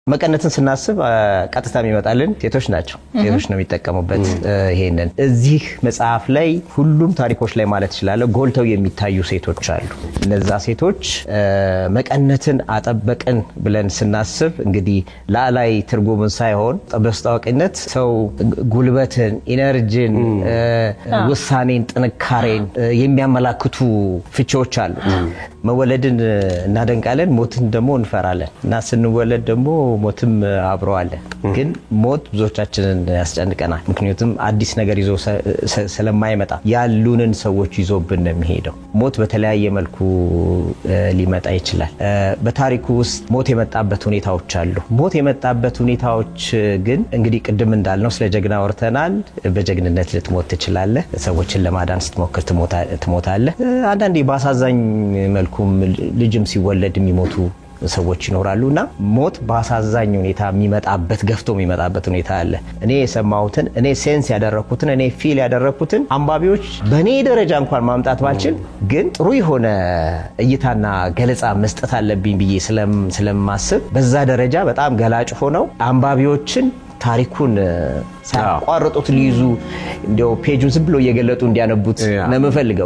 መቀነትን ስናስብ ቀጥታ የሚመጣልን ሴቶች ናቸው ሴቶች ነው የሚጠቀሙበት ይሄንን እዚህ መጽሐፍ ላይ ሁሉም ታሪኮች ላይ ማለት ይችላል ጎልተው የሚታዩ ሴቶች አሉ እነዛ ሴቶች መቀነትን አጠበቅን ብለን ስናስብ እንግዲህ ላላይ ትርጉምን ሳይሆን በስተዋቂነት ሰው ጉልበትን ኢነርጂን ውሳኔን ጥንካሬን የሚያመላክቱ ፍቺዎች አሉ መወለድን እናደንቃለን ሞትን ደግሞ እንፈራለን እና ስንወለድ ደግሞ ሞትም አብሮ አለ ግን ሞት ብዙዎቻችንን ያስጨንቀናል ምክንያቱም አዲስ ነገር ይዞ ስለማይመጣ ያሉንን ሰዎች ይዞብን ነው የሚሄደው ሞት በተለያየ መልኩ ሊመጣ ይችላል በታሪኩ ውስጥ ሞት የመጣበት ሁኔታዎች አሉ ሞት የመጣበት ሁኔታዎች ግን እንግዲህ ቅድም እንዳልነው ስለ ጀግና ወርተናል በጀግንነት ልትሞት ትችላለህ ሰዎችን ለማዳን ስትሞክር ትሞታለህ አንዳንዴ ባሳዛኝ መልኩም ልጅም ሲወለድ የሚሞቱ ሰዎች ይኖራሉና ሞት ባሳዛኝ ሁኔታ የሚመጣበት ገፍቶ የሚመጣበት ሁኔታ አለ እኔ የሰማሁትን እኔ ሴንስ ያደረኩትን እኔ ፊል ያደረኩትን አንባቢዎች በኔ ደረጃ እንኳን ማምጣት ባልችል ግን ጥሩ የሆነ እይታና ገለጻ መስጠት አለብኝ ብዬ ስለማስብ በዛ ደረጃ በጣም ገላጭ ሆነው አንባቢዎችን ታሪኩን ሳቋርጡት ሊይዙ እንደው ፔጁን ዝም ብሎ እየገለጡ እንዲያነቡት ነው የምፈልገው